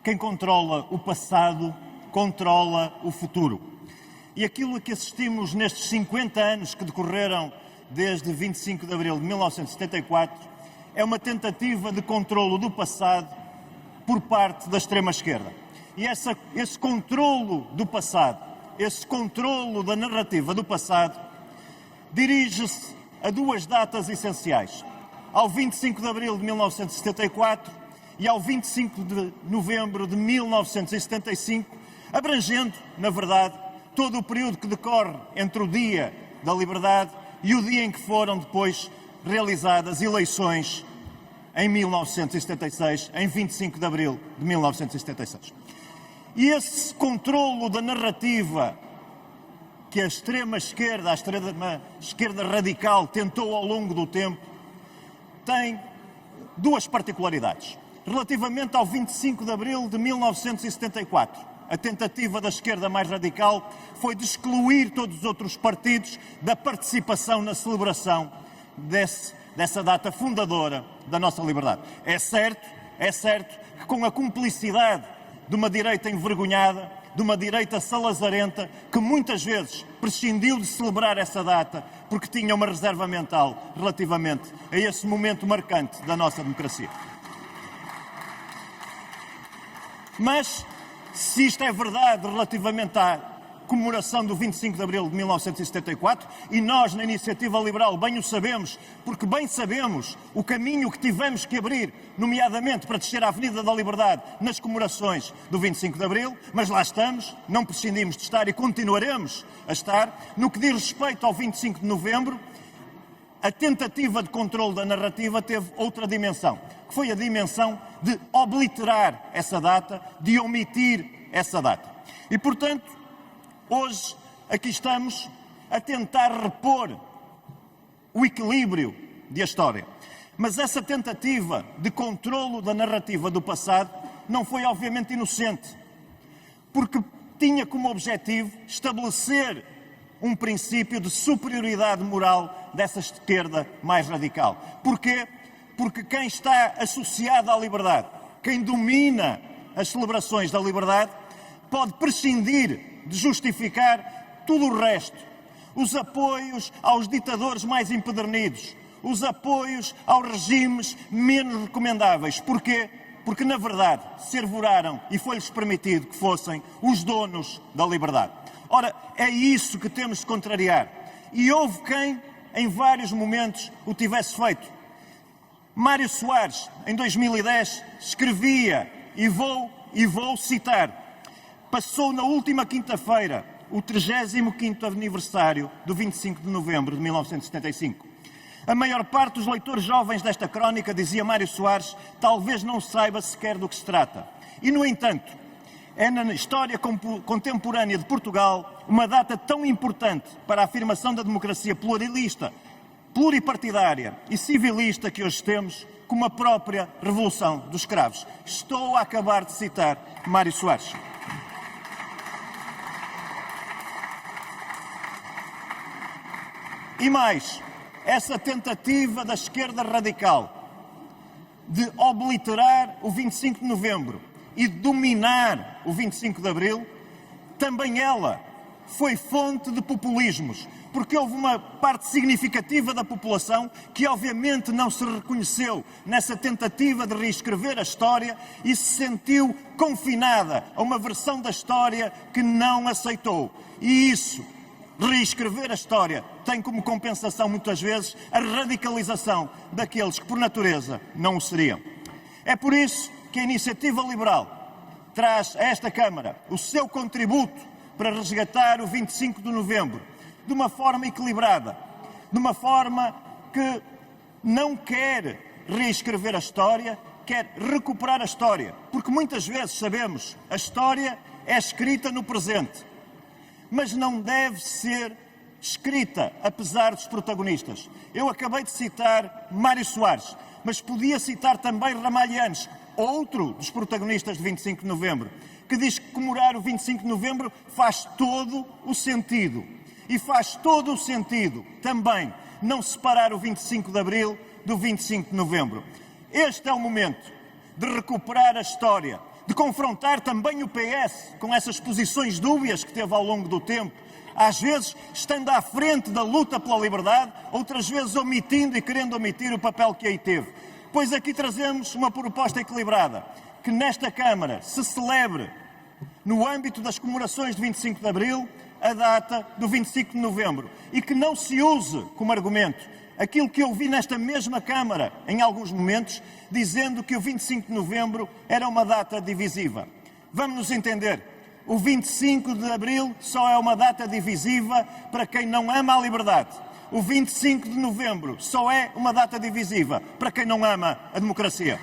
Quem controla o passado, controla o futuro. E aquilo a que assistimos nestes 50 anos que decorreram desde 25 de abril de 1974 é uma tentativa de controlo do passado por parte da extrema-esquerda. E esse controlo do passado, esse controlo da narrativa do passado, dirige-se a duas datas essenciais: ao 25 de abril de 1974 e ao 25 de novembro de 1975, abrangendo, na verdade, todo o período que decorre entre o dia da liberdade e o dia em que foram depois realizadas eleições em 1976, em 25 de abril de 1976. E esse controlo da narrativa que a extrema-esquerda, a extrema-esquerda radical, tentou ao longo do tempo, tem duas particularidades. Relativamente ao 25 de abril de 1974, a tentativa da esquerda mais radical foi de excluir todos os outros partidos da participação na celebração dessa data fundadora da nossa liberdade. É certo que com a cumplicidade de uma direita envergonhada, de uma direita salazarenta, que muitas vezes prescindiu de celebrar essa data porque tinha uma reserva mental relativamente a esse momento marcante da nossa democracia. Mas, se isto é verdade relativamente à comemoração do 25 de abril de 1974, e nós, na Iniciativa Liberal, bem o sabemos, porque bem sabemos o caminho que tivemos que abrir, nomeadamente para descer a Avenida da Liberdade nas comemorações do 25 de abril, mas lá estamos, não prescindimos de estar e continuaremos a estar. No que diz respeito ao 25 de novembro, a tentativa de controle da narrativa teve outra dimensão, que foi a dimensão de obliterar essa data, de omitir essa data. E, portanto, hoje aqui estamos a tentar repor o equilíbrio da história. Mas essa tentativa de controlo da narrativa do passado não foi, obviamente, inocente, porque tinha como objetivo estabelecer um princípio de superioridade moral dessa esquerda mais radical. Porquê? Porque quem está associado à liberdade, quem domina as celebrações da liberdade, pode prescindir de justificar tudo o resto. Os apoios aos ditadores mais empedernidos, os apoios aos regimes menos recomendáveis. Porquê? Porque, na verdade, se arvoraram e foi-lhes permitido que fossem os donos da liberdade. Ora, é isso que temos de contrariar. E houve quem, em vários momentos, o tivesse feito. Mário Soares, em 2010, escrevia, e vou citar: passou na última quinta-feira o 35º aniversário do 25 de novembro de 1975. A maior parte dos leitores jovens desta crónica, dizia Mário Soares, talvez não saiba sequer do que se trata. E, no entanto, é na história contemporânea de Portugal uma data tão importante para a afirmação da democracia pluralista, pluripartidária e civilista que hoje temos, como a própria Revolução dos Cravos. Estou a acabar de citar Mário Soares. E mais, essa tentativa da esquerda radical de obliterar o 25 de novembro e dominar o 25 de abril, também ela foi fonte de populismos, porque houve uma parte significativa da população que obviamente não se reconheceu nessa tentativa de reescrever a história e se sentiu confinada a uma versão da história que não aceitou. E isso, reescrever a história, tem como compensação muitas vezes a radicalização daqueles que por natureza não o seriam. É por isso que a Iniciativa Liberal traz a esta Câmara o seu contributo para resgatar o 25 de novembro de uma forma equilibrada, de uma forma que não quer reescrever a história, quer recuperar a história. Porque muitas vezes, sabemos, a história é escrita no presente, mas não deve ser escrita apesar dos protagonistas. Eu acabei de citar Mário Soares, mas podia citar também Ramalhianes, outro dos protagonistas de 25 de novembro, que diz que comemorar o 25 de novembro faz todo o sentido. E faz todo o sentido também não separar o 25 de abril do 25 de novembro. Este é o momento de recuperar a história, de confrontar também o PS com essas posições dúbias que teve ao longo do tempo, às vezes estando à frente da luta pela liberdade, outras vezes omitindo e querendo omitir o papel que aí teve. Pois aqui trazemos uma proposta equilibrada, que nesta Câmara se celebre, no âmbito das comemorações de 25 de Abril, a data do 25 de Novembro, e que não se use como argumento aquilo que eu vi nesta mesma Câmara, em alguns momentos, dizendo que o 25 de Novembro era uma data divisiva. Vamos nos entender, o 25 de Abril só é uma data divisiva para quem não ama a liberdade. O 25 de Novembro só é uma data divisiva para quem não ama a democracia.